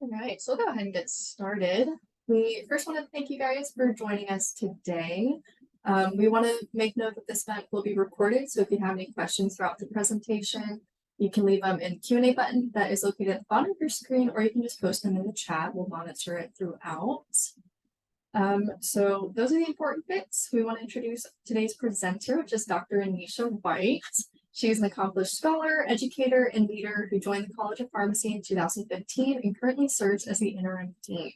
All right, so we'll go ahead and get started. We first want to thank you guys for joining us today. We want to make note that this event will be recorded, so if you have any questions throughout the presentation, you can leave them in the Q&A button that is located at the bottom of your screen, or you can just post them in the chat. We'll monitor it throughout. So those are the important bits. We want to introduce today's presenter, which is Dr. Annesha White. She's an accomplished scholar, educator, and leader who joined the College of Pharmacy in 2015 and currently serves as the interim dean.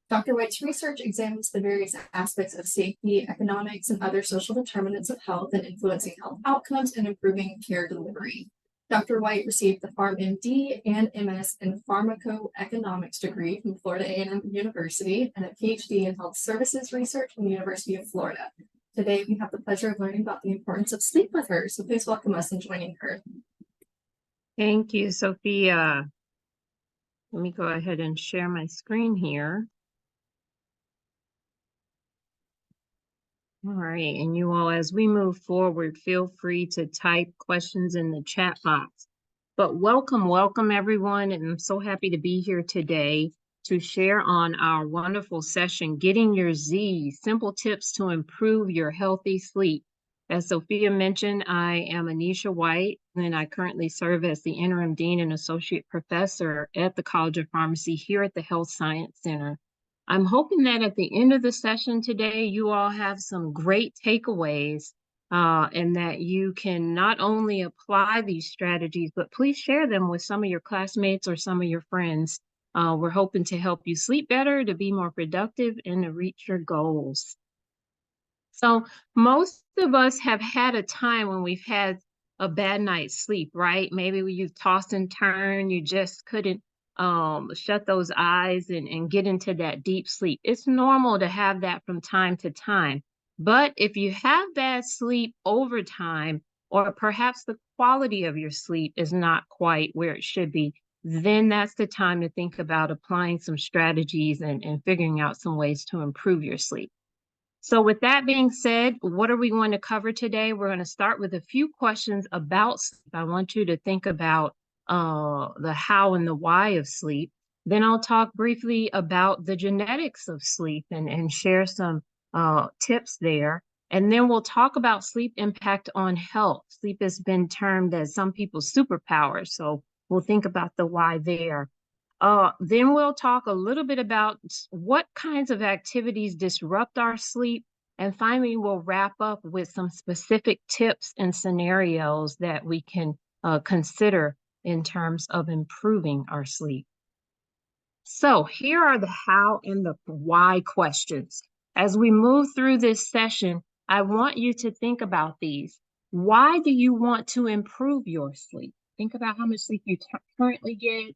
Dr. White's research examines the various aspects of safety, economics, and other social determinants of health and influencing health outcomes and improving care delivery. Dr. White received the PharmMD and MS in pharmacoeconomics degree from Florida A&M University and a PhD in health services research from the University of Florida. Today, we have the pleasure of learning about the importance of sleep with her, so please welcome us in joining her. Thank you, Sophia. Let me go ahead and share my screen here. All right, and you all, as we move forward, feel free to type questions in the chat box. But welcome everyone, and I'm so happy to be here today to share on our wonderful session, Getting Your Z, Simple Tips to Improve Your Healthy Sleep. As Sophia mentioned, I am Annesha White, and I currently serve as the Interim Dean and Associate Professor at the College of Pharmacy here at the Health Science Center. I'm hoping that at the end of the session today, you all have some great takeaways and that you can not only apply these strategies, but please share them with some of your classmates or some of your friends. We're hoping to help you sleep better, to be more productive, and to reach your goals. So most of us have had a time when we've had a bad night's sleep, right? Maybe you've tossed and turned, you just couldn't shut those eyes and get into that deep sleep. It's normal to have that from time to time. But if you have bad sleep over time, or perhaps the quality of your sleep is not quite where it should be, then that's the time to think about applying some strategies and figuring out some ways to improve your sleep. So with that being said, what are we going to cover today? We're going to start with a few questions about sleep. I want you to think about the how and the why of sleep. Then I'll talk briefly about the genetics of sleep and share some tips there. And then we'll talk about sleep impact on health. Sleep has been termed as some people's superpower. So we'll think about the why there. Then we'll talk a little bit about what kinds of activities disrupt our sleep. And finally, we'll wrap up with some specific tips and scenarios that we can consider in terms of improving our sleep. So here are the how and the why questions. As we move through this session, I want you to think about these. Why do you want to improve your sleep? Think about how much sleep you currently get.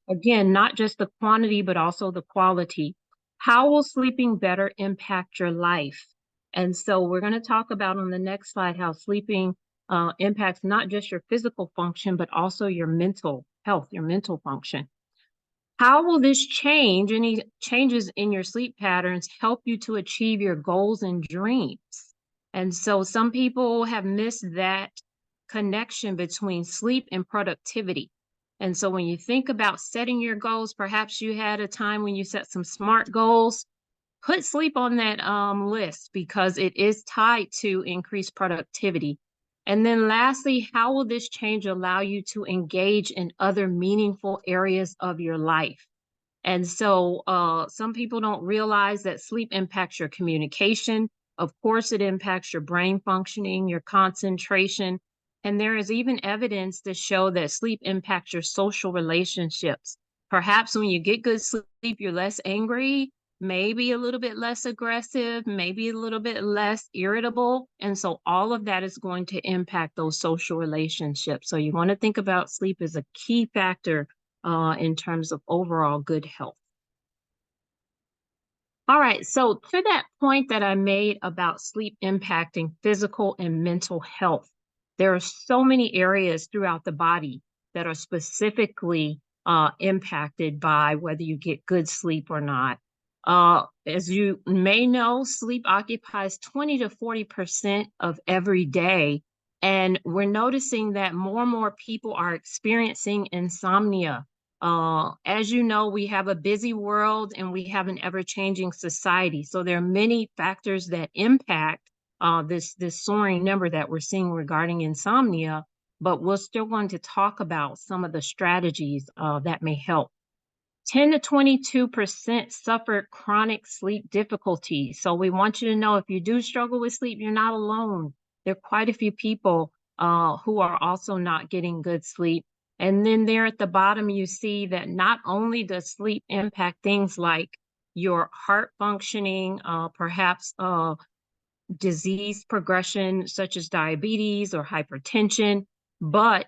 Again, not just the quantity, but also the quality. How will sleeping better impact your life? And so we're going to talk about on the next slide how sleeping impacts not just your physical function, but also your mental health, your mental function. How will this change, any changes in your sleep patterns, help you to achieve your goals and dreams? And so some people have missed that connection between sleep and productivity. And so when you think about setting your goals, perhaps you had a time when you set some SMART goals, put sleep on that list because it is tied to increased productivity. And then lastly, how will this change allow you to engage in other meaningful areas of your life? And so some people don't realize that sleep impacts your communication. Of course, it impacts your brain functioning, your concentration. And there is even evidence to show that sleep impacts your social relationships. Perhaps when you get good sleep, you're less angry, maybe a little bit less aggressive, maybe a little bit less irritable. And so all of that is going to impact those social relationships. So you want to think about sleep as a key factor in terms of overall good health. All right, so to that point that I made about sleep impacting physical and mental health, there are so many areas throughout the body that are specifically impacted by whether you get good sleep or not. As you may know, sleep occupies 20 to 40% of every day. And we're noticing that more and more people are experiencing insomnia. As you know, we have a busy world and we have an ever-changing society. So there are many factors that impact this soaring number that we're seeing regarding insomnia, but we're still going to talk about some of the strategies that may help. 10 to 22% suffer chronic sleep difficulties. So we want you to know if you do struggle with sleep, you're not alone. There are quite a few people who are also not getting good sleep. And then there at the bottom, you see that not only does sleep impact things like your heart functioning, perhaps disease progression such as diabetes or hypertension, but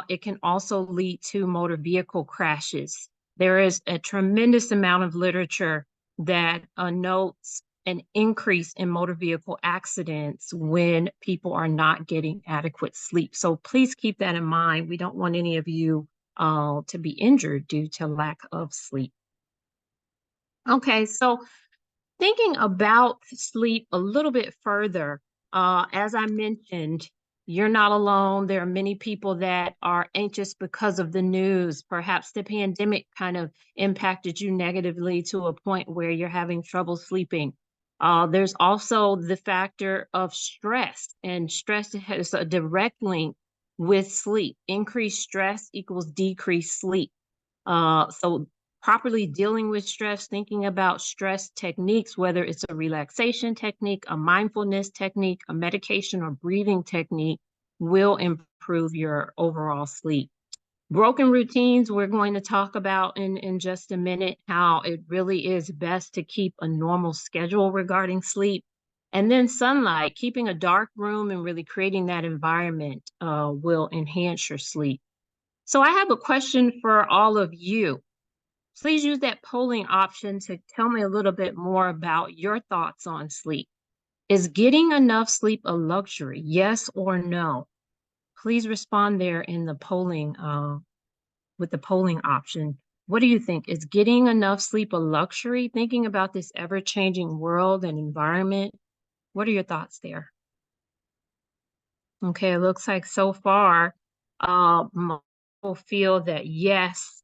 it can also lead to motor vehicle crashes. There is a tremendous amount of literature that notes an increase in motor vehicle accidents when people are not getting adequate sleep. So please keep that in mind. We don't want any of you to be injured due to lack of sleep. Okay, so thinking about sleep a little bit further, as I mentioned, you're not alone. There are many people that are anxious because of the news. Perhaps the pandemic kind of impacted you negatively to a point where you're having trouble sleeping. There's also the factor of stress, and stress has a direct link with sleep. Increased stress equals decreased sleep. So properly dealing with stress, thinking about stress techniques, whether it's a relaxation technique, a mindfulness technique, a medication or breathing technique, will improve your overall sleep. Broken routines, we're going to talk about in just a minute, how it really is best to keep a normal schedule regarding sleep. And then sunlight, keeping a dark room and really creating that environment will enhance your sleep. So I have a question for all of you. Please use that polling option to tell me a little bit more about your thoughts on sleep. Is getting enough sleep a luxury? Yes or no? Please respond there in the polling with the polling option. What do you think? Is getting enough sleep a luxury? Thinking about this ever-changing world and environment, what are your thoughts there? Okay, it looks like so far, most people feel that yes,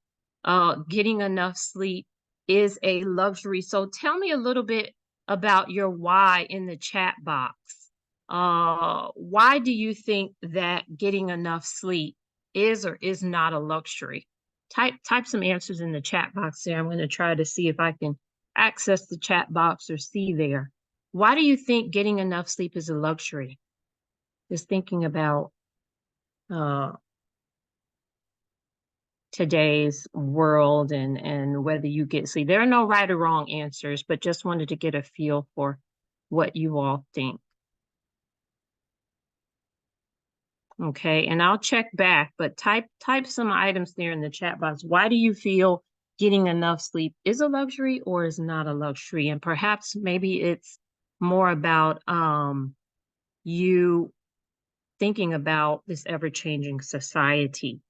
getting enough sleep is a luxury. So tell me a little bit about your why in the chat box. Why do you think that getting enough sleep is or is not a luxury? Type some answers in the chat box there. I'm going to try to see if I can access the chat box or see there. Why do you think getting enough sleep is a luxury? Just thinking about uh, today's world and whether you get sleep. There are no right or wrong answers, but just wanted to get a feel for what you all think. Okay, and I'll check back, but type some items there in the chat box. Why do you feel getting enough sleep is a luxury or is not a luxury? And perhaps maybe it's more about you thinking about this ever-changing society.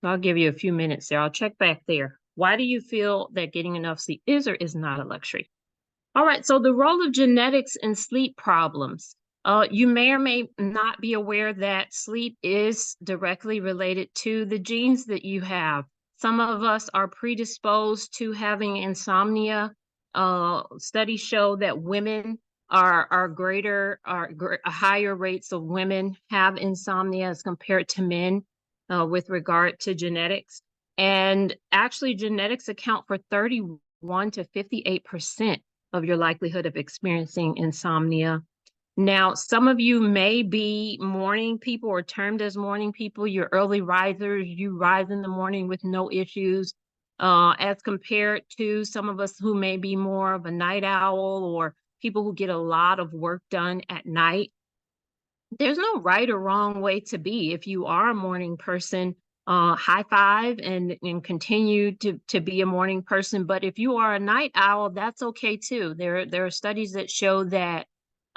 I'll give you a few minutes there. I'll check back there. Why do you feel that getting enough sleep is or is not a luxury? All right, so the role of genetics in sleep problems. You may or may not be aware that sleep is directly related to the genes that you have. Some of us are predisposed to having insomnia. Studies show that women higher rates of women have insomnia as compared to men with regard to genetics. And actually, genetics account for 31 to 58% of your likelihood of experiencing insomnia. Now, some of you may be morning people or termed as morning people. You're early risers. You rise in the morning with no issues, as compared to some of us who may be more of a night owl or people who get a lot of work done at night. There's no right or wrong way to be. If you are a morning person, high five and continue to be a morning person. But if you are a night owl, that's okay too. There are studies that show that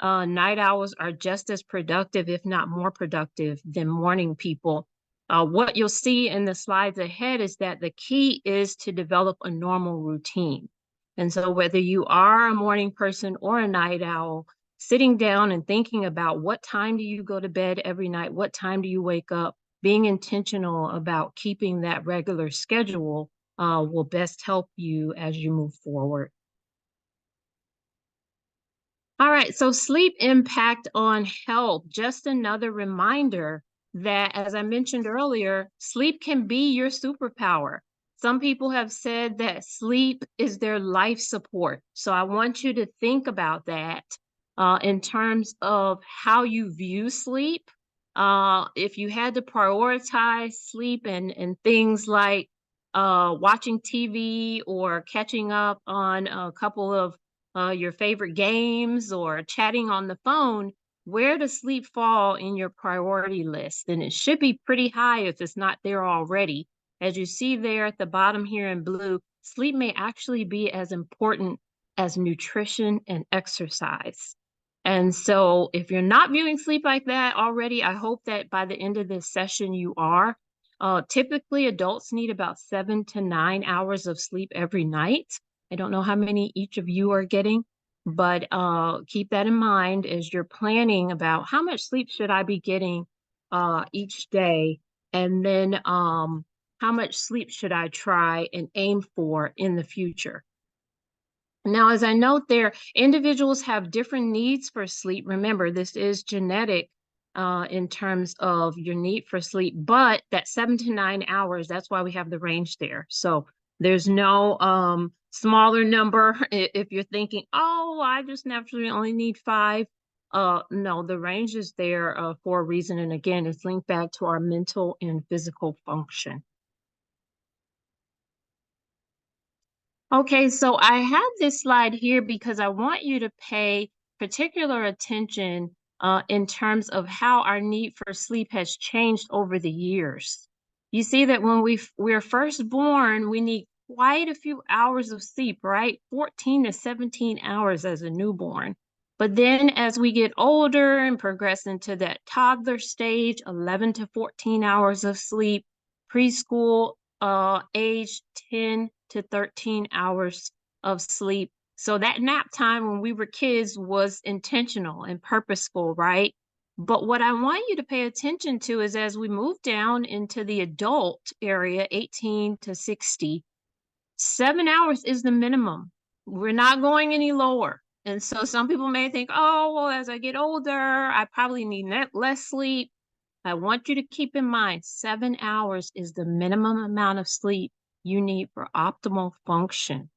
night owls are just as productive, if not more productive, than morning people. What you'll see in the slides ahead is that the key is to develop a normal routine. And so whether you are a morning person or a night owl, sitting down and thinking about what time do you go to bed every night, what time do you wake up, being intentional about keeping that regular schedule will best help you as you move forward. All right, so sleep impact on health. Just another reminder that, as I mentioned earlier, sleep can be your superpower. Some people have said that sleep is their life support. So I want you to think about that in terms of how you view sleep. If you had to prioritize sleep and things like watching TV or catching up on a couple of your favorite games or chatting on the phone, where does sleep fall in your priority list? And it should be pretty high if it's not there already. As you see there at the bottom here in blue, sleep may actually be as important as nutrition and exercise. And so if you're not viewing sleep like that already, I hope that by the end of this session you are. Typically, adults need about 7 to 9 hours of sleep every night. I don't know how many each of you are getting, but keep that in mind as you're planning about how much sleep should I be getting each day, and then how much sleep should I try and aim for in the future. Now, as I note there, individuals have different needs for sleep. Remember, this is genetic in terms of your need for sleep, but that 7 to 9 hours, that's why we have the range there. So there's no smaller number if you're thinking, oh, I just naturally only need 5. No, the range is there for a reason. And again, it's linked back to our mental and physical function. Okay, so I have this slide here because I want you to pay particular attention in terms of how our need for sleep has changed over the years. You see that when we're first born, we need quite a few hours of sleep, right? 14 to 17 hours as a newborn. But then as we get older and progress into that toddler stage, 11 to 14 hours of sleep, preschool age 10 to 13 hours of sleep. So that nap time when we were kids was intentional and purposeful, right? But what I want you to pay attention to is as we move down into the adult area, 18 to 60, 7 hours is the minimum. We're not going any lower. And so some people may think, oh, well, as I get older, I probably need less sleep. I want you to keep in mind 7 hours is the minimum amount of sleep you need for optimal function.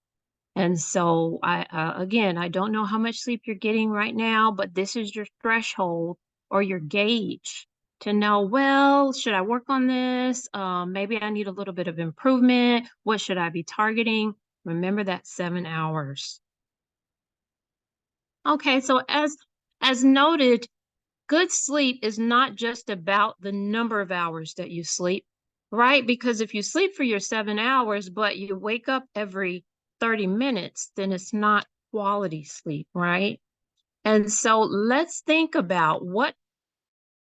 And so again, I don't know how much sleep you're getting right now, but this is your threshold or your gauge to know, well, should I work on this? Maybe I need a little bit of improvement. What should I be targeting? Remember that 7 hours. Okay, so as noted, good sleep is not just about the number of hours that you sleep, right? Because if you sleep for your 7 hours, but you wake up every 30 minutes, then it's not quality sleep, right? And so let's think about what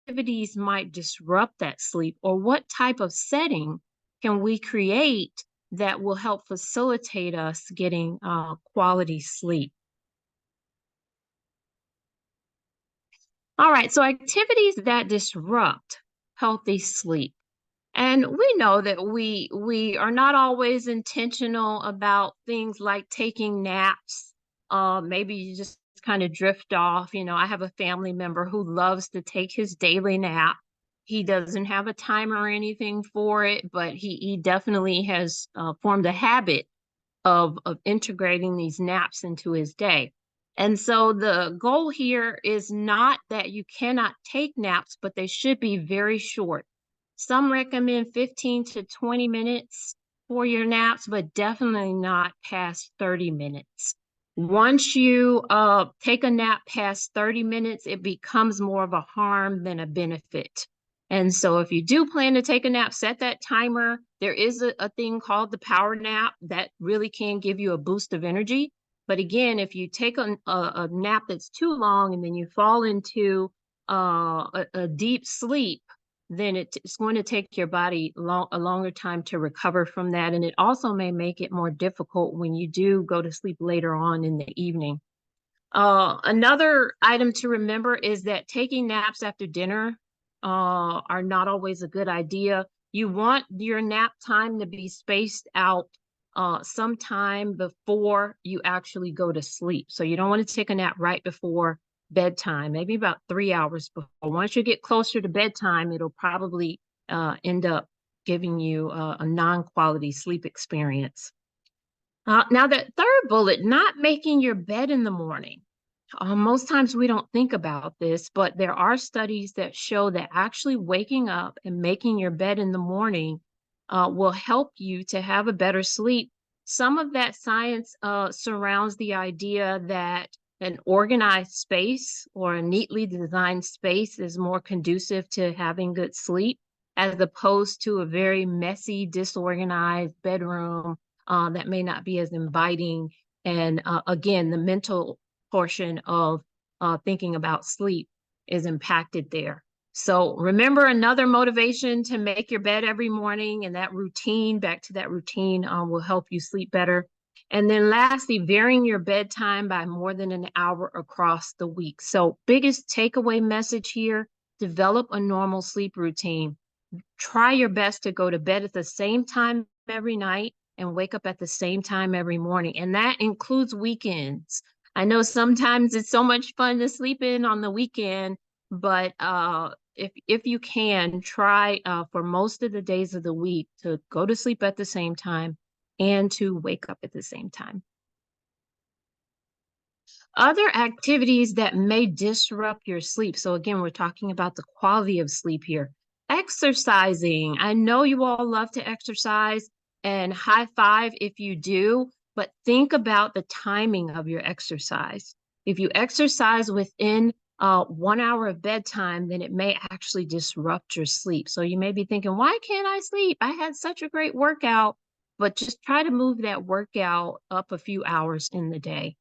activities might disrupt that sleep, or what type of setting can we create that will help facilitate us getting quality sleep. All right, so activities that disrupt healthy sleep. And we know that we are not always intentional about things like taking naps. Maybe you just kind of drift off. You know, I have a family member who loves to take his daily nap. He doesn't have a timer or anything for it, but he definitely has formed a habit of integrating these naps into his day. And so the goal here is not that you cannot take naps, but they should be very short. Some recommend 15 to 20 minutes for your naps, but definitely not past 30 minutes. Once you take a nap past 30 minutes, it becomes more of a harm than a benefit. And so if you do plan to take a nap, set that timer. There is a thing called the power nap that really can give you a boost of energy. But again, if you take a nap that's too long and then you fall into a deep sleep, then it's going to take your body a longer time to recover from that. And it also may make it more difficult when you do go to sleep later on in the evening. Another item to remember is that taking naps after dinner are not always a good idea. You want your nap time to be spaced out sometime before you actually go to sleep. So you don't want to take a nap right before bedtime, maybe about 3 hours before. Once you get closer to bedtime, it'll probably end up giving you a non-quality sleep experience. Now, that third bullet, not making your bed in the morning. Most times we don't think about this, but there are studies that show that actually waking up and making your bed in the morning will help you to have a better sleep. Some of that science surrounds the idea that an organized space or a neatly designed space is more conducive to having good sleep, as opposed to a very messy, disorganized bedroom that may not be as inviting. And again, the mental portion of thinking about sleep is impacted there. So remember, another motivation to make your bed every morning, and that routine, back to that routine, will help you sleep better. And then lastly, varying your bedtime by more than an hour across the week. So biggest takeaway message here, develop a normal sleep routine. Try your best to go to bed at the same time every night and wake up at the same time every morning. And that includes weekends. I know sometimes it's so much fun to sleep in on the weekend, but if you can, try for most of the days of the week to go to sleep at the same time and to wake up at the same time. Other activities that may disrupt your sleep. So again, we're talking about the quality of sleep here. Exercising. I know you all love to exercise, and high five if you do, but think about the timing of your exercise. If you exercise within 1 hour of bedtime, then it may actually disrupt your sleep. So you may be thinking, why can't I sleep? I had such a great workout, but just try to move that workout up a few hours in the day.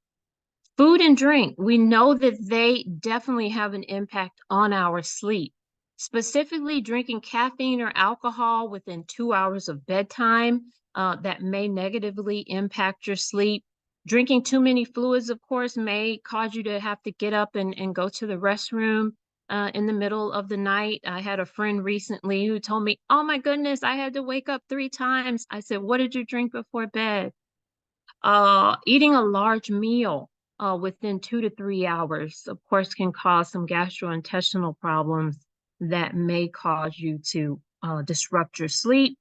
Food and drink, we know that they definitely have an impact on our sleep. Specifically, drinking caffeine or alcohol within 2 hours of bedtime, that may negatively impact your sleep. Drinking too many fluids, of course, may cause you to have to get up and go to the restroom in the middle of the night. I had a friend recently who told me, oh my goodness, I had to wake up 3 times. I said, what did you drink before bed? Eating a large meal within 2 to 3 hours, of course, can cause some gastrointestinal problems that may cause you to disrupt your sleep.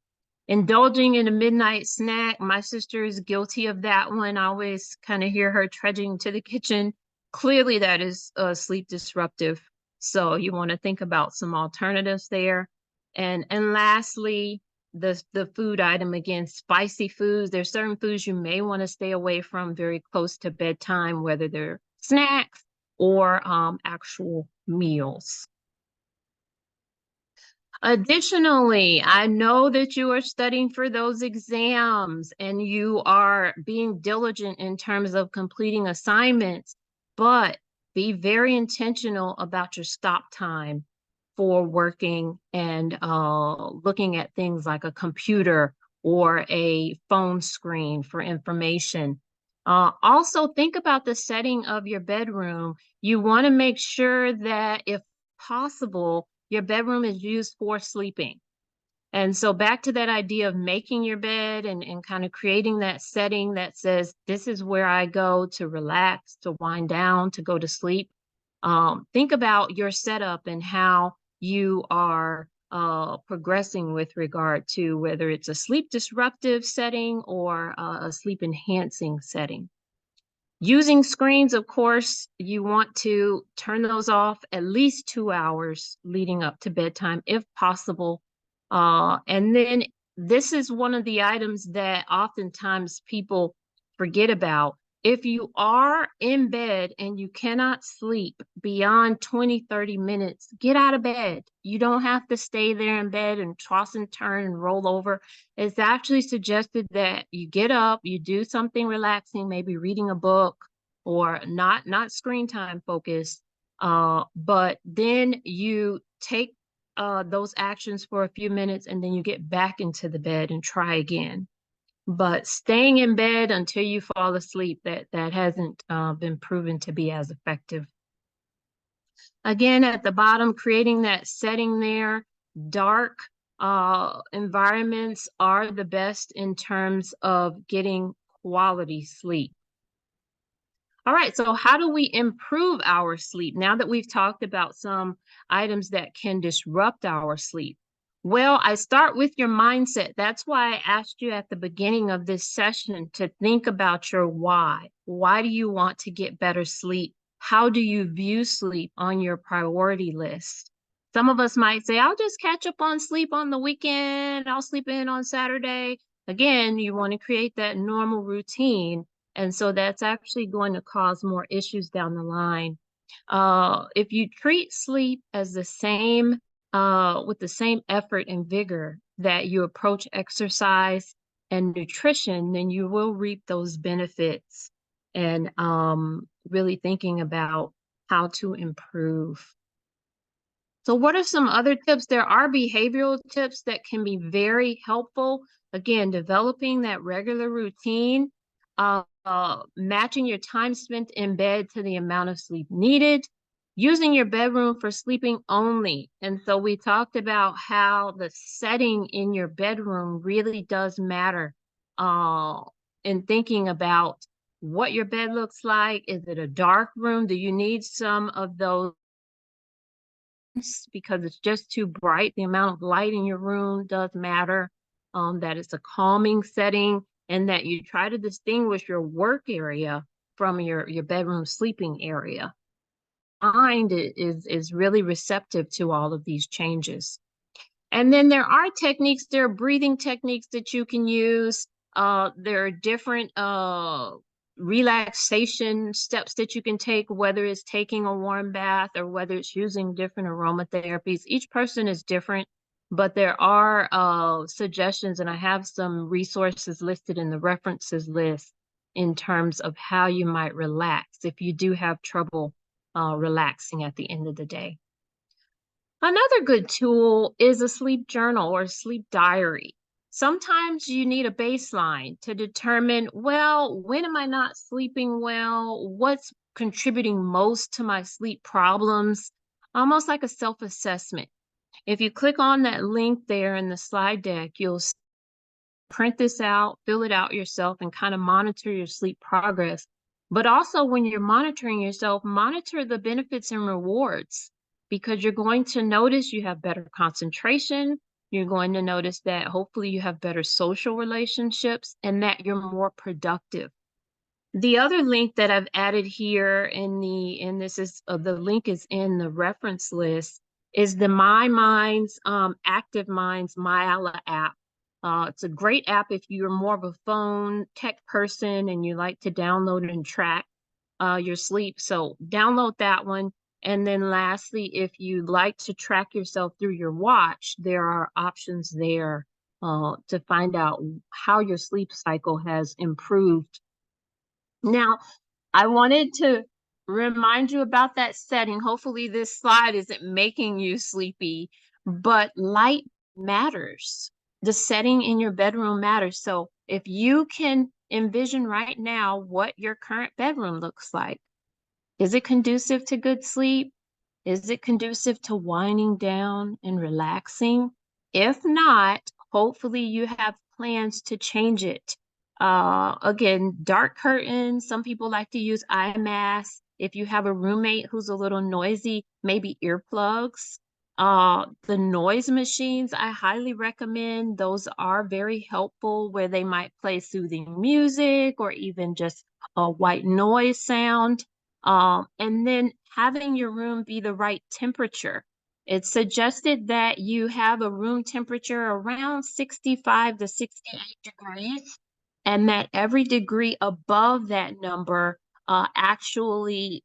Indulging in a midnight snack, my sister is guilty of that one. I always kind of hear her trudging to the kitchen. Clearly, that is sleep disruptive. So you want to think about some alternatives there. And lastly, the food item, again, spicy foods. There's certain foods you may want to stay away from very close to bedtime, whether they're snacks or actual meals. Additionally, I know that you are studying for those exams and you are being diligent in terms of completing assignments, but be very intentional about your stop time for working and looking at things like a computer or a phone screen for information. Also, think about the setting of your bedroom. You want to make sure that, if possible, your bedroom is used for sleeping. And so back to that idea of making your bed and kind of creating that setting that says, this is where I go to relax, to wind down, to go to sleep. Think about your setup and how you are progressing with regard to whether it's a sleep disruptive setting or a sleep enhancing setting. Using screens, of course, you want to turn those off at least 2 hours leading up to bedtime, if possible. And then this is one of the items that oftentimes people forget about. If you are in bed and you cannot sleep beyond 20-30 minutes, get out of bed. You don't have to stay there in bed and toss and turn and roll over. It's actually suggested that you get up, you do something relaxing, maybe reading a book or not screen time focused, but then you take those actions for a few minutes and then you get back into the bed and try again. But staying in bed until you fall asleep, that hasn't been proven to be as effective. Again, at the bottom, creating that setting there. Dark environments are the best in terms of getting quality sleep. All right, so how do we improve our sleep now that we've talked about some items that can disrupt our sleep? Well, I start with your mindset. That's why I asked you at the beginning of this session to think about your why. Why do you want to get better sleep? How do you view sleep on your priority list? Some of us might say, I'll just catch up on sleep on the weekend. I'll sleep in on Saturday. Again, you want to create that normal routine. And so that's actually going to cause more issues down the line. If you treat sleep as the same, with the same effort and vigor that you approach exercise and nutrition, then you will reap those benefits and really thinking about how to improve. So what are some other tips? There are behavioral tips that can be very helpful. Again, developing that regular routine, matching your time spent in bed to the amount of sleep needed, using your bedroom for sleeping only. And so we talked about how the setting in your bedroom really does matter in thinking about what your bed looks like. Is it a dark room? Do you need some of those because it's just too bright? The amount of light in your room does matter, that it's a calming setting, and that you try to distinguish your work area from your bedroom sleeping area. Mind is really receptive to all of these changes. And then there are techniques, there are breathing techniques that you can use. There are different relaxation steps that you can take, whether it's taking a warm bath or whether it's using different aromatherapies. Each person is different, but there are suggestions, and I have some resources listed in the references list in terms of how you might relax if you do have trouble relaxing at the end of the day. Another good tool is a sleep journal or sleep diary. Sometimes you need a baseline to determine, well, when am I not sleeping well? What's contributing most to my sleep problems? Almost like a self-assessment. If you click on that link there in the slide deck, you'll print this out, fill it out yourself, and kind of monitor your sleep progress. But also, when you're monitoring yourself, monitor the benefits and rewards, because you're going to notice you have better concentration. You're going to notice that hopefully you have better social relationships and that you're more productive. The other link that I've added here the link is in the reference list, is the My Minds, Active Minds Myala app. It's a great app if you're more of a phone tech person and you like to download and track your sleep. So download that one. And then lastly, if you like to track yourself through your watch, there are options there to find out how your sleep cycle has improved. Now, I wanted to remind you about that setting. Hopefully this slide isn't making you sleepy, but light matters. The setting in your bedroom matters. So if you can envision right now what your current bedroom looks like, is it conducive to good sleep? Is it conducive to winding down and relaxing? If not, hopefully you have plans to change it. Again, dark curtains. Some people like to use eye masks. If you have a roommate who's a little noisy, maybe earplugs. The noise machines, I highly recommend. Those are very helpful, where they might play soothing music or even just a white noise sound. And then having your room be the right temperature. It's suggested that you have a room temperature around 65 to 68 degrees, and that every degree above that number actually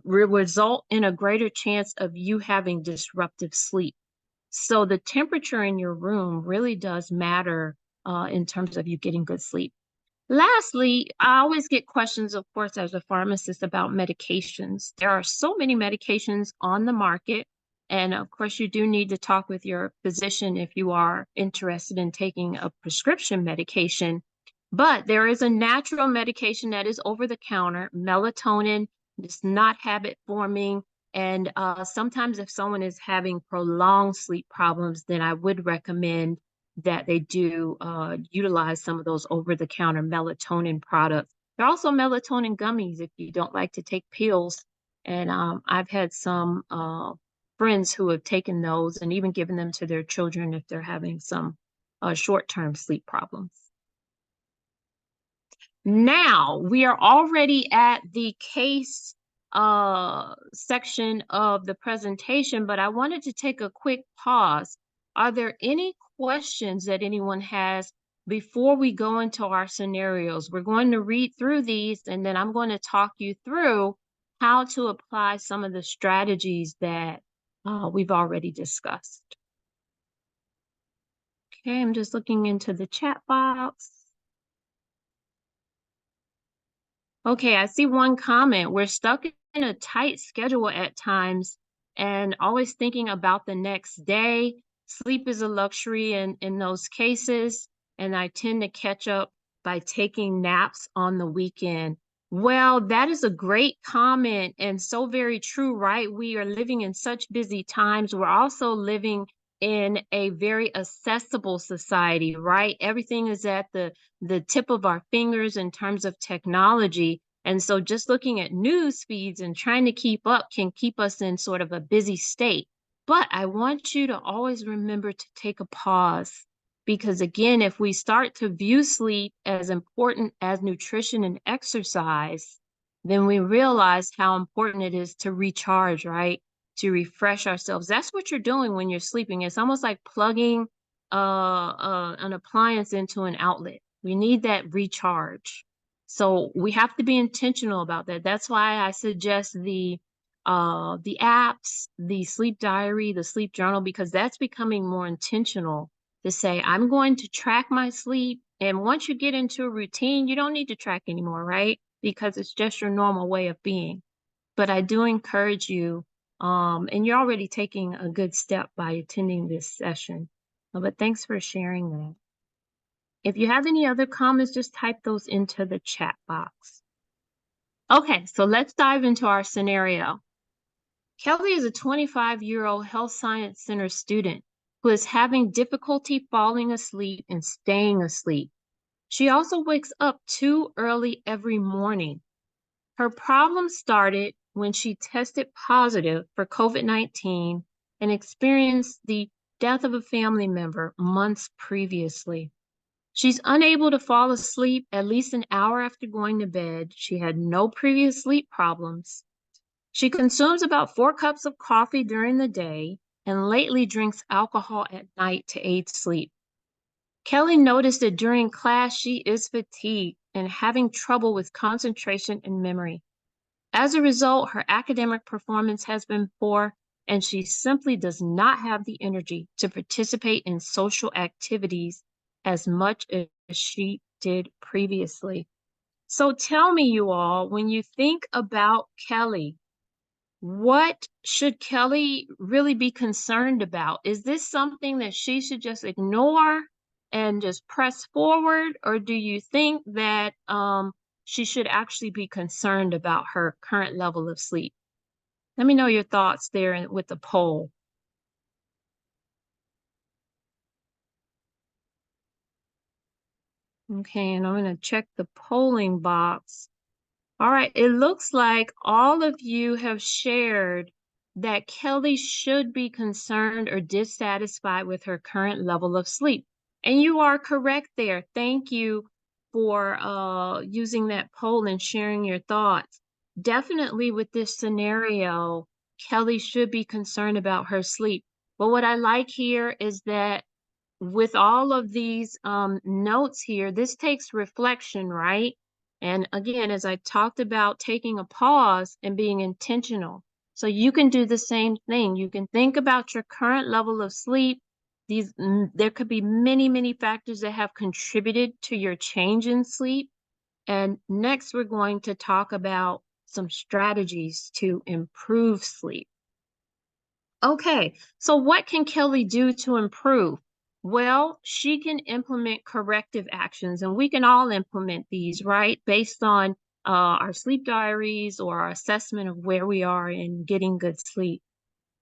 result in a greater chance of you having disruptive sleep. So the temperature in your room really does matter in terms of you getting good sleep. Lastly, I always get questions, of course, as a pharmacist about medications. There are so many medications on the market. And of course, you do need to talk with your physician if you are interested in taking a prescription medication. But there is a natural medication that is over the counter, melatonin. It's not habit forming. And sometimes if someone is having prolonged sleep problems, then I would recommend that they do utilize some of those over-the-counter melatonin products. There are also melatonin gummies if you don't like to take pills. And I've had some friends who have taken those and even given them to their children if they're having some short-term sleep problems. Now we are already at the case section of the presentation, but I wanted to take a quick pause. Are there any questions that anyone has before we go into our scenarios? We're going to read through these and then I'm going to talk you through how to apply some of the strategies that we've already discussed. Okay, I'm just looking into the chat box. Okay, I see one comment. We're stuck in a tight schedule at times and always thinking about the next day. Sleep is a luxury in those cases, and I tend to catch up by taking naps on the weekend. Well, that is a great comment and so very true, right? We are living in such busy times. We're also living in a very accessible society, right? Everything is at the tip of our fingers in terms of technology. And so just looking at news feeds and trying to keep up can keep us in sort of a busy state. But I want you to always remember to take a pause because again, if we start to view sleep as important as nutrition and exercise, then we realize how important it is to recharge, right? To refresh ourselves. That's what you're doing when you're sleeping. It's almost like plugging an appliance into an outlet. We need that recharge. So we have to be intentional about that. That's why I suggest the apps, the sleep diary, the sleep journal, because that's becoming more intentional to say, I'm going to track my sleep. And once you get into a routine, you don't need to track anymore, right? Because it's just your normal way of being. But I do encourage you, and you're already taking a good step by attending this session. But thanks for sharing that. If you have any other comments, just type those into the chat box. Okay, so let's dive into our scenario. Kelly is a 25-year-old health science center student who is having difficulty falling asleep and staying asleep. She also wakes up too early every morning. Her problem started when she tested positive for COVID-19 and experienced the death of a family member months previously. She's unable to fall asleep at least an hour after going to bed. She had no previous sleep problems. She consumes about 4 cups of coffee during the day and lately drinks alcohol at night to aid sleep. Kelly noticed that during class she is fatigued and having trouble with concentration and memory. As a result, her academic performance has been poor, and she simply does not have the energy to participate in social activities as much as she did previously. So tell me, you all, when you think about Kelly, what should Kelly really be concerned about? Is this something that she should just ignore and just press forward? Or do you think that she should actually be concerned about her current level of sleep? Let me know your thoughts there with the poll. Okay, and I'm going to check the polling box. All right, it looks like all of you have shared that Kelly should be concerned or dissatisfied with her current level of sleep. And you are correct there. Thank you for using that poll and sharing your thoughts. Definitely with this scenario, Kelly should be concerned about her sleep. But what I like here is that with all of these notes here, this takes reflection, right? And again, as I talked about taking a pause and being intentional. So you can do the same thing. You can think about your current level of sleep. There could be many, many factors that have contributed to your change in sleep. And next, we're going to talk about some strategies to improve sleep. Okay, so what can Kelly do to improve? Well, she can implement corrective actions, and we can all implement these, right? Based on our sleep diaries or our assessment of where we are in getting good sleep.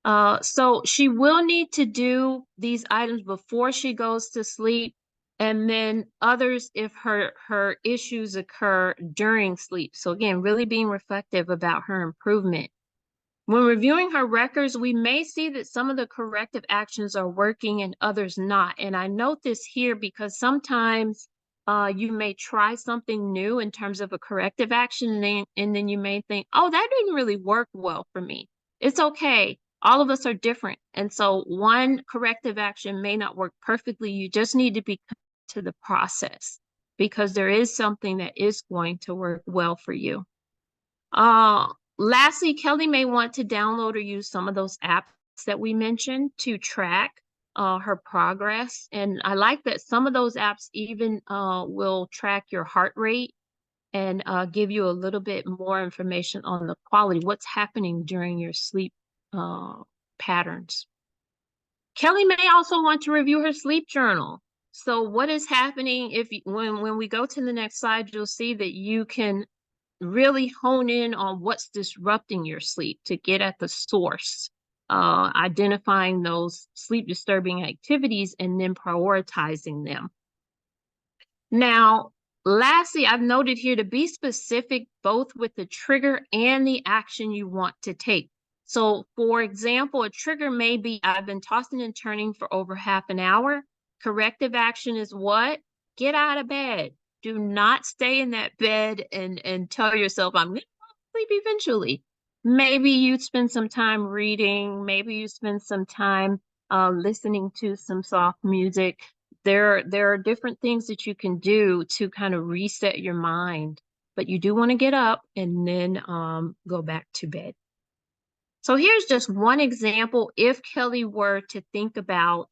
So she will need to do these items before she goes to sleep, and then others if her issues occur during sleep. So again, really being reflective about her improvement. When reviewing her records, we may see that some of the corrective actions are working and others not. And I note this here because sometimes you may try something new in terms of a corrective action, and then you may think, oh, that didn't really work well for me. It's okay. All of us are different. And so one corrective action may not work perfectly. You just need to be committed to the process because there is something that is going to work well for you. Lastly, Kelly may want to download or use some of those apps that we mentioned to track her progress. And I like that some of those apps even will track your heart rate and give you a little bit more information on the quality, what's happening during your sleep patterns. Kelly may also want to review her sleep journal. So what is happening when we go to the next slide, you'll see that you can really hone in on what's disrupting your sleep to get at the source, identifying those sleep disturbing activities and then prioritizing them. Now, lastly, I've noted here to be specific both with the trigger and the action you want to take. So, for example, a trigger may be I've been tossing and turning for over half an hour. Corrective action is what? Get out of bed. Do not stay in that bed and tell yourself, I'm going to fall asleep eventually. Maybe you spend some time reading. Maybe you spend some time listening to some soft music. There are different things that you can do to kind of reset your mind, but you do want to get up and then go back to bed. So here's just one example. If Kelly were to think about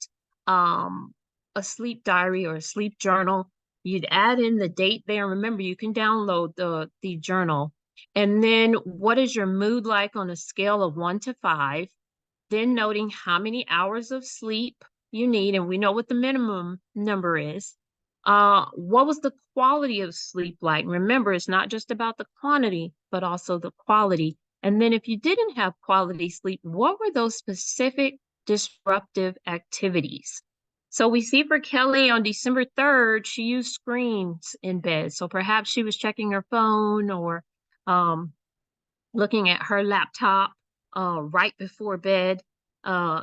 a sleep diary or a sleep journal, you'd add in the date there. Remember, you can download the journal. And then what is your mood like on a scale of 1 to 5? Then noting how many hours of sleep you need, and we know what the minimum number is. What was the quality of sleep like? Remember, it's not just about the quantity, but also the quality. And then if you didn't have quality sleep, what were those specific disruptive activities? So we see for Kelly on December 3rd, she used screens in bed. So perhaps she was checking her phone or looking at her laptop right before bed.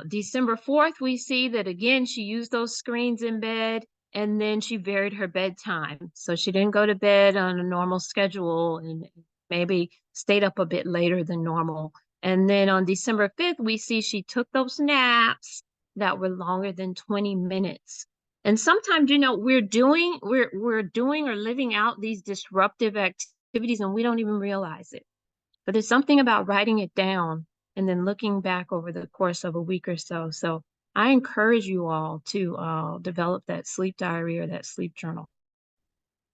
December 4th, we see that again, she used those screens in bed and then she varied her bedtime. So she didn't go to bed on a normal schedule and maybe stayed up a bit later than normal. And then on December 5th, we see she took those naps that were longer than 20 minutes. And sometimes, we're doing or living out these disruptive activities and we don't even realize it. But there's something about writing it down and then looking back over the course of a week or so. So I encourage you all to develop that sleep diary or that sleep journal.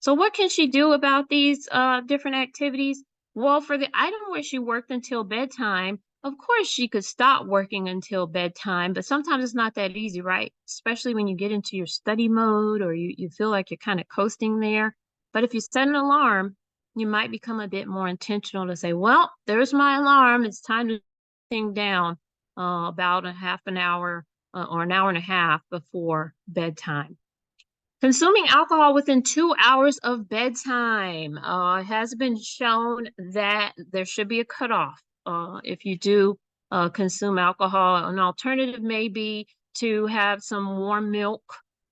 So what can she do about these different activities? Well, for the item where she worked until bedtime, of course she could stop working until bedtime, but sometimes it's not that easy, right? Especially when you get into your study mode or you feel like you're kind of coasting there. But if you set an alarm, you might become a bit more intentional to say, well, there's my alarm. It's time to thing down about a half an hour or an hour and a half before bedtime. Consuming alcohol within 2 hours of bedtime has been shown that there should be a cutoff if you do consume alcohol. An alternative may be to have some warm milk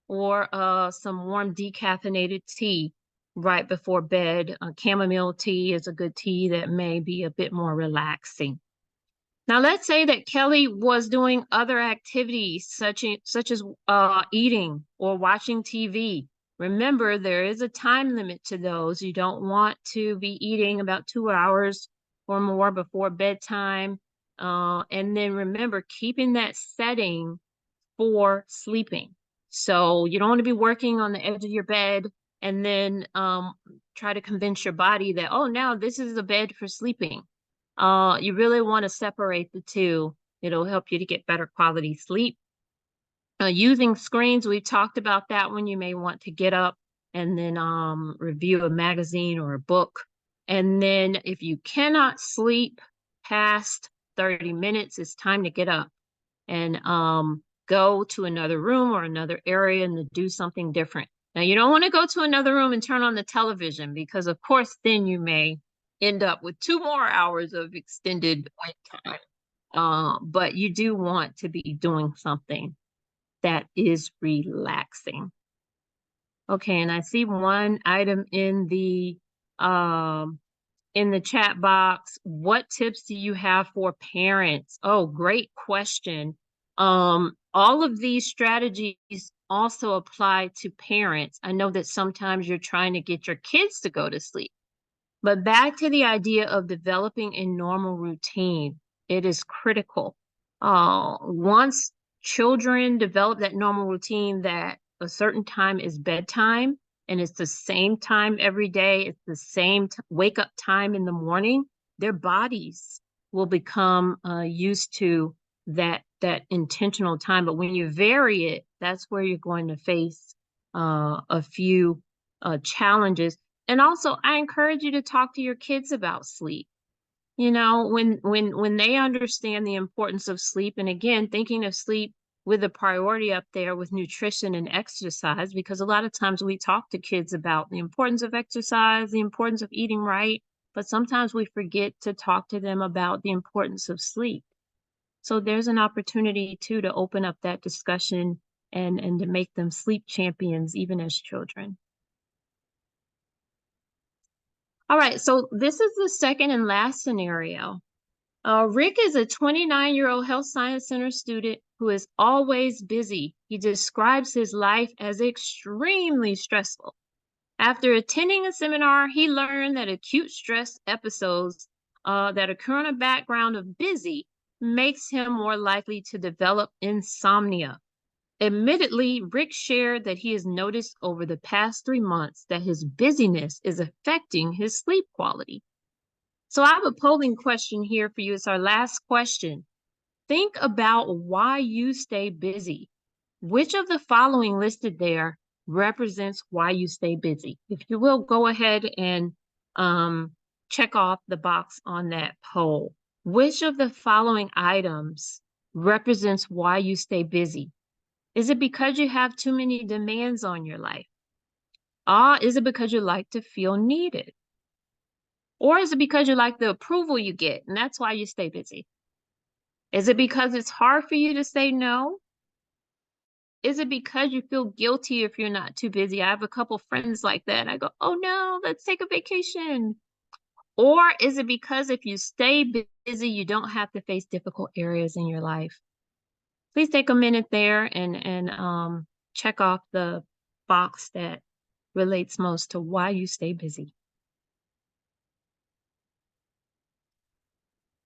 or some warm decaffeinated tea right before bed. Chamomile tea is a good tea that may be a bit more relaxing. Now, let's say that Kelly was doing other activities such as eating or watching TV. Remember, there is a time limit to those. You don't want to be eating about 2 hours or more before bedtime. And then remember, keeping that setting for sleeping. So you don't want to be working on the edge of your bed and then try to convince your body that, oh, now this is a bed for sleeping. You really want to separate the two. It'll help you to get better quality sleep. Using screens, we've talked about that one. You may want to get up and then review a magazine or a book And then if you cannot sleep past 30 minutes, it's time to get up and go to another room or another area and to do something different. Now, you don't want to go to another room and turn on the television because, of course, then you may end up with 2 more hours of extended wake time. But you do want to be doing something that is relaxing. Okay, and I see one item in the chat box. What tips do you have for parents? Oh, great question. All of these strategies also apply to parents. I know that sometimes you're trying to get your kids to go to sleep, but back to the idea of developing a normal routine, it is critical. Once children develop that normal routine that a certain time is bedtime and it's the same time every day, it's the same wake up time in the morning, their bodies will become used to that intentional time. But when you vary it, that's where you're going to face a few challenges. And also, I encourage you to talk to your kids about sleep. You know, when they understand the importance of sleep, and again, thinking of sleep with a priority up there with nutrition and exercise, because a lot of times we talk to kids about the importance of exercise, the importance of eating right, but sometimes we forget to talk to them about the importance of sleep. So there's an opportunity too to open up that discussion and to make them sleep champions even as children. All right, so this is the second and last scenario. Rick is a 29-year-old health science center student who is always busy. He describes his life as extremely stressful. After attending a seminar, he learned that acute stress episodes that occur on a background of busy makes him more likely to develop insomnia. Admittedly, Rick shared that he has noticed over the past 3 months that his busyness is affecting his sleep quality. So I have a polling question here for you. It's our last question. Think about why you stay busy. Which of the following listed there represents why you stay busy? If you will, go ahead and check off the box on that poll. Which of the following items represents why you stay busy? Is it because you have too many demands on your life? Is it because you like to feel needed? Or is it because you like the approval you get and that's why you stay busy? Is it because it's hard for you to say no? Is it because you feel guilty if you're not too busy? I have a couple friends like that. I go, oh no, let's take a vacation. Or is it because if you stay busy, you don't have to face difficult areas in your life? Please take a minute there and check off the box that relates most to why you stay busy.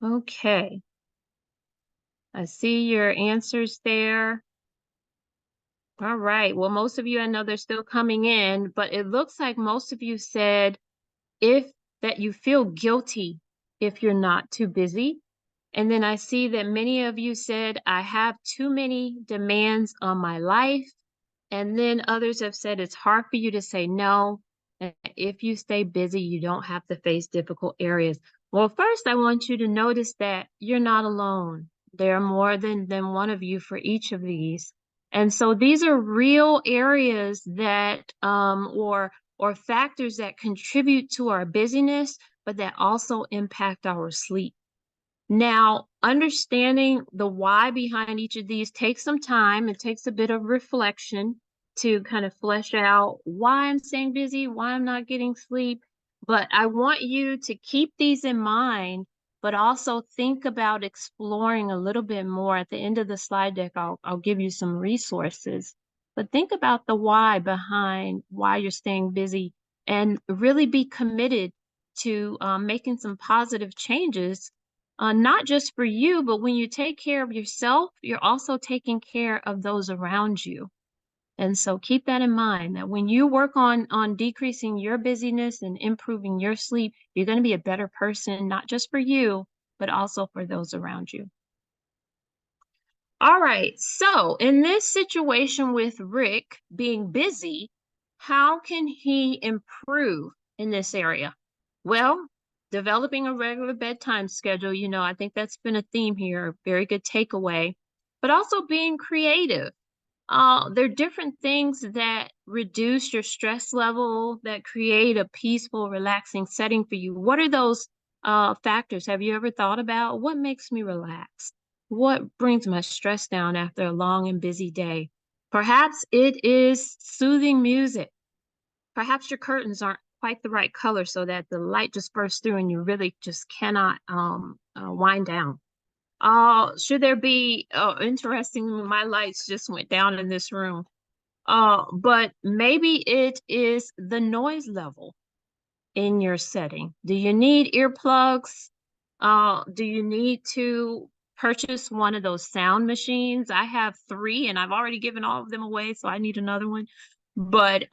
Okay. I see your answers there. All right. Well, most of you, I know they're still coming in, but it looks like most of you said if that you feel guilty if you're not too busy. And then I see that many of you said, I have too many demands on my life. And then others have said it's hard for you to say no. And if you stay busy, you don't have to face difficult areas. Well, first, I want you to notice that you're not alone. There are more than one of you for each of these. And so these are real areas that, or factors that contribute to our busyness, but that also impact our sleep. Now, understanding the why behind each of these takes some time. It takes a bit of reflection to kind of flesh out why I'm staying busy, why I'm not getting sleep. But I want you to keep these in mind, but also think about exploring a little bit more. At the end of the slide deck, I'll give you some resources. But think about the why behind why you're staying busy and really be committed to making some positive changes, not just for you, but when you take care of yourself, you're also taking care of those around you. And so keep that in mind, that when you work on decreasing your busyness and improving your sleep, you're going to be a better person, not just for you, but also for those around you. All right, so in this situation with Rick being busy, how can he improve in this area? Well, developing a regular bedtime schedule, I think that's been a theme here, a very good takeaway, but also being creative. There are different things that reduce your stress level, that create a peaceful, relaxing setting for you. What are those factors? Have you ever thought about what makes me relax? What brings my stress down after a long and busy day? Perhaps it is soothing music. Perhaps your curtains aren't quite the right color so that the light just bursts through and you really just cannot wind down. Should there be, interesting, my lights just went down in this room. But maybe it is the noise level in your setting. Do you need earplugs? Do you need to purchase one of those sound machines? I have three and I've already given all of them away, so I need another one. But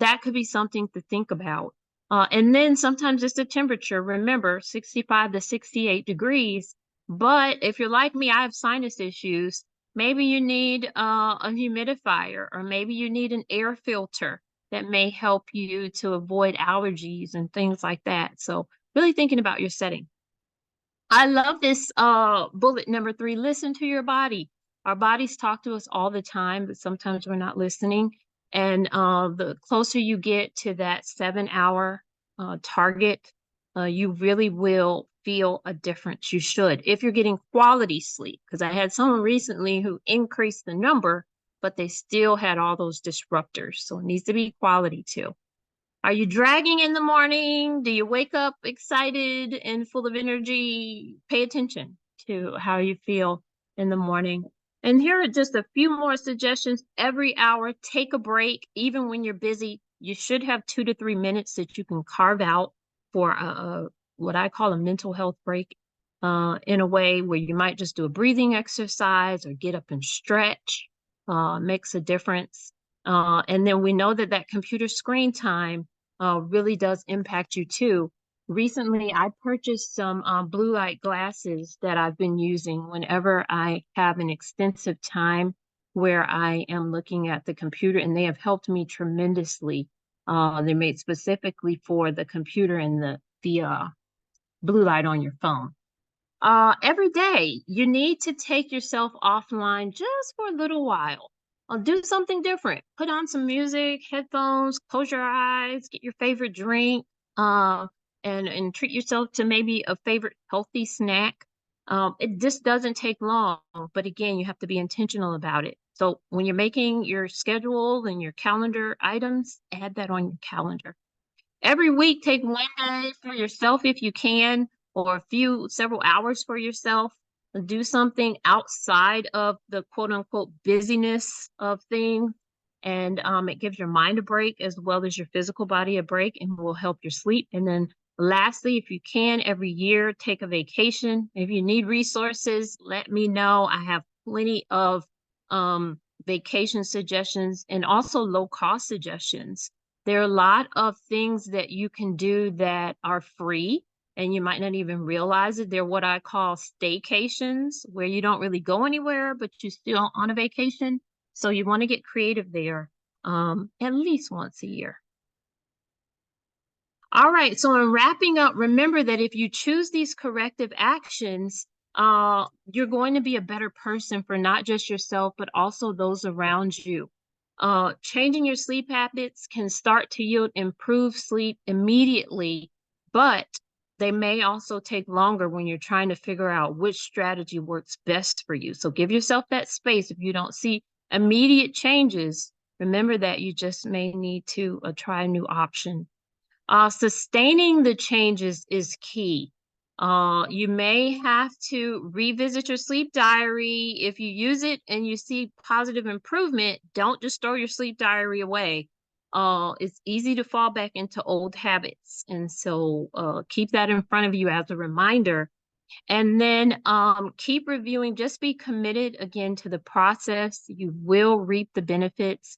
that could be something to think about. And then sometimes it's the temperature. Remember, 65 to 68 degrees. But if you're like me, I have sinus issues. Maybe you need a humidifier, or maybe you need an air filter that may help you to avoid allergies and things like that. So really thinking about your setting. I love this bullet number 3. Listen to your body. Our bodies talk to us all the time, but sometimes we're not listening. And the closer you get to that 7-hour target, you really will feel a difference. You should, if you're getting quality sleep. Because I had someone recently who increased the number, but they still had all those disruptors. So it needs to be quality too. Are you dragging in the morning? Do you wake up excited and full of energy? Pay attention to how you feel in the morning. And here are just a few more suggestions. Every hour, take a break. Even when you're busy, you should have 2 to 3 minutes that you can carve out for what I call a mental health break, in a way where you might just do a breathing exercise or get up and stretch. Makes a difference. And then we know that that computer screen time really does impact you too. Recently, I purchased some blue light glasses that I've been using whenever I have an extensive time where I am looking at the computer, and they have helped me tremendously. They're made specifically for the computer and the blue light on your phone. Every day, you need to take yourself offline just for a little while. Do something different. Put on some music, headphones, close your eyes, get your favorite drink, uh, and treat yourself to maybe a favorite healthy snack. It just doesn't take long, but again, you have to be intentional about it. So when you're making your schedule and your calendar items, add that on your calendar. Every week, take one day for yourself if you can, or several hours for yourself. Do something outside of the quote unquote busyness of things. And it gives your mind a break as well as your physical body a break, and will help your sleep. And then lastly, if you can, every year, take a vacation. If you need resources, let me know. I have plenty of vacation suggestions and also low cost suggestions. There are a lot of things that you can do that are free, and you might not even realize it. They're what I call staycations, where you don't really go anywhere, but you're still on a vacation. So you want to get creative there, at least once a year. All right, so in wrapping up, remember that if you choose these corrective actions, you're going to be a better person for not just yourself, but also those around you. Changing your sleep habits can start to yield improved sleep immediately, but they may also take longer when you're trying to figure out which strategy works best for you. So give yourself that space. If you don't see immediate changes, remember that you just may need to try a new option. Sustaining the changes is key. You may have to revisit your sleep diary. If you use it and you see positive improvement, don't just throw your sleep diary away. It's easy to fall back into old habits. And so keep that in front of you as a reminder. And then keep reviewing. Just be committed again to the process. You will reap the benefits.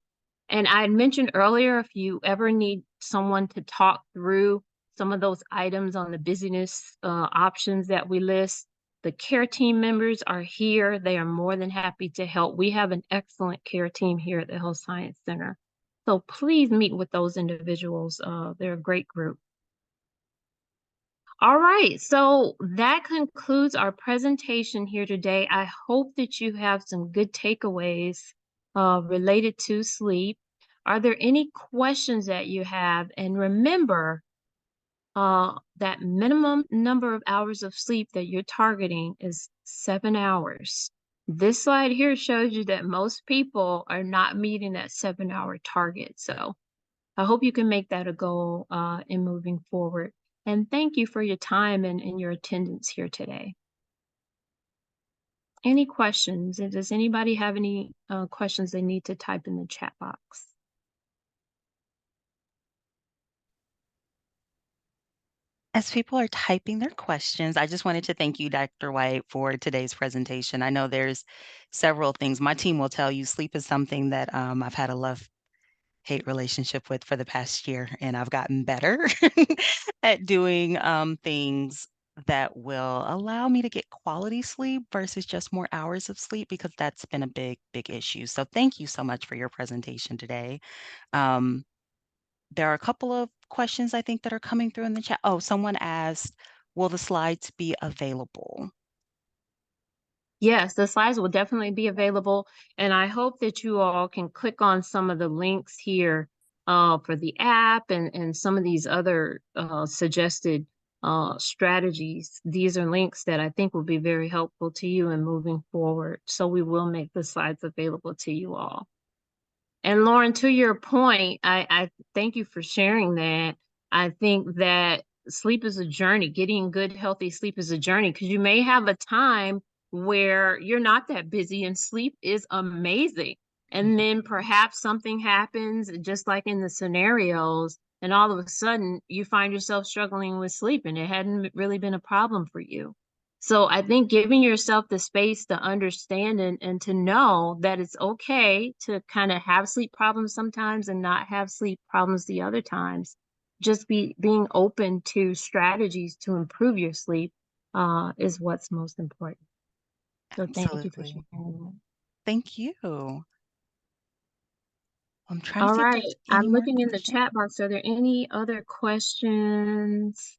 And I mentioned earlier, if you ever need someone to talk through some of those items on the busyness options that we list, the care team members are here. They are more than happy to help. We have an excellent care team here at the Health Science Center. So please meet with those individuals. They're a great group. All right, so that concludes our presentation here today. I hope that you have some good takeaways related to sleep. Are there any questions that you have? And remember, that minimum number of hours of sleep that you're targeting is 7 hours. This slide here shows you that most people are not meeting that 7 hour target. So I hope you can make that a goal in moving forward. And thank you for your time and your attendance here today. Any questions? Does anybody have any questions they need to type in the chat box? As people are typing their questions, I just wanted to thank you, Dr. White, for today's presentation. I know there's several things. My team will tell you sleep is something that I've had a love-hate relationship with for the past year, and I've gotten better at doing things that will allow me to get quality sleep versus just more hours of sleep, because that's been a big, big issue. So thank you so much for your presentation today. Um, there are a couple of questions I think that are coming through in the chat. Oh, someone asked, will the slides be available? Yes, the slides will definitely be available. And I hope that you all can click on some of the links here for the app and some of these other suggested strategies. These are links that I think will be very helpful to you in moving forward. So we will make the slides available to you all. And Lauren, to your point, I thank you for sharing that. I think that sleep is a journey. Getting good, healthy sleep is a journey, because you may have a time where you're not that busy and sleep is amazing. And then perhaps something happens, just like in the scenarios, and all of a sudden you find yourself struggling with sleep and it hadn't really been a problem for you. So I think giving yourself the space to understand and to know that it's okay to kind of have sleep problems sometimes and not have sleep problems the other times. Just being open to strategies to improve your sleep is what's most important. So thank you for Absolutely. sharing that. Thank you. I'm trying to All see if right, there's any I'm more looking in the questions. chat box. Are there any other questions?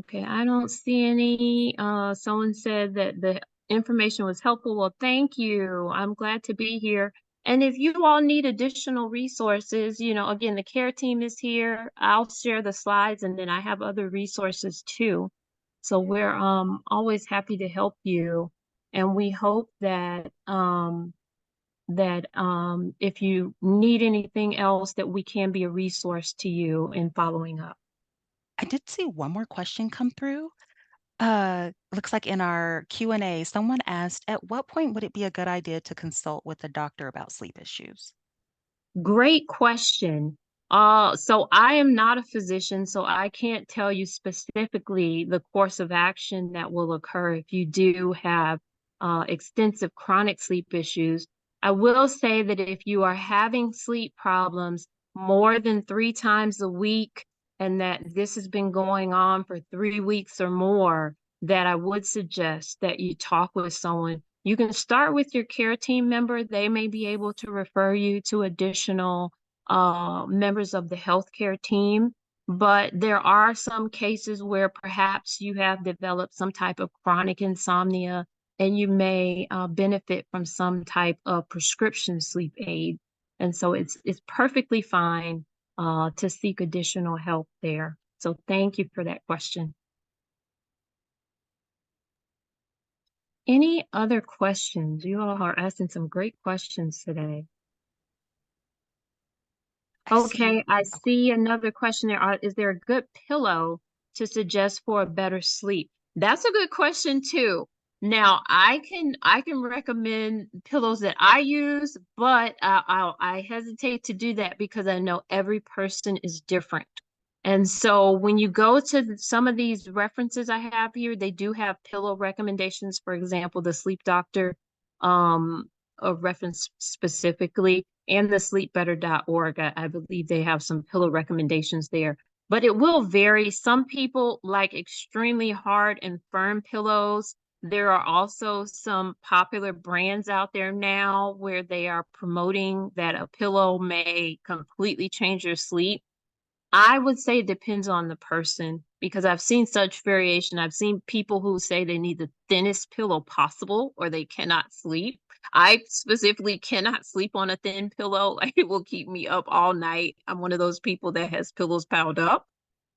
Okay, I don't see any. Someone said that the information was helpful. Well, thank you. I'm glad to be here. And if you all need additional resources, again, the care team is here. I'll share the slides, and then I have other resources too. So we're always happy to help you. And we hope that if you need anything else, that we can be a resource to you in following up. I did see one more question come through. Looks like in our Q&A, someone asked, at what point would it be a good idea to consult with a doctor about sleep issues? Great question. So I am not a physician, so I can't tell you specifically the course of action that will occur if you do have extensive chronic sleep issues. I will say that if you are having sleep problems more than 3 times a week, and that this has been going on for 3 weeks or more, that I would suggest that you talk with someone. You can start with your care team member. They may be able to refer you to additional members of the healthcare team. But there are some cases where perhaps you have developed some type of chronic insomnia and you may benefit from some type of prescription sleep aid. And so it's perfectly fine to seek additional help there. So thank you for that question. Any other questions? You all are asking some great questions today. Okay, I see another question there. Is there a good pillow to suggest for a better sleep? That's a good question too. Now, I can recommend pillows that I use, but I hesitate to do that because I know every person is different. And so when you go to some of these references I have here, they do have pillow recommendations. For example, the Sleep Doctor a reference specifically, and the sleepbetter.org. I believe they have some pillow recommendations there, but it will vary. Some people like extremely hard and firm pillows. There are also some popular brands out there now where they are promoting that a pillow may completely change your sleep. I would say it depends on the person. because I've seen such variation. I've seen people who say they need the thinnest pillow possible or they cannot sleep. I specifically cannot sleep on a thin pillow. Like, it will keep me up all night. I'm one of those people that has pillows piled up.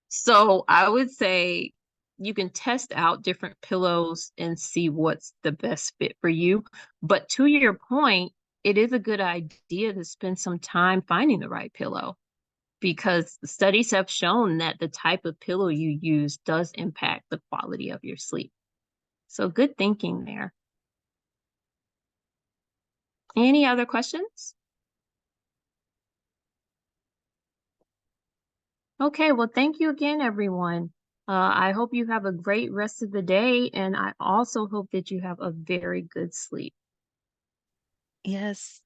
So I would say you can test out different pillows and see what's the best fit for you. But to your point, it is a good idea to spend some time finding the right pillow, because studies have shown that the type of pillow you use does impact the quality of your sleep. So good thinking there. Any other questions? Okay, well, thank you again, everyone. I hope you have a great rest of the day, and I also hope that you have a very good sleep. Yes.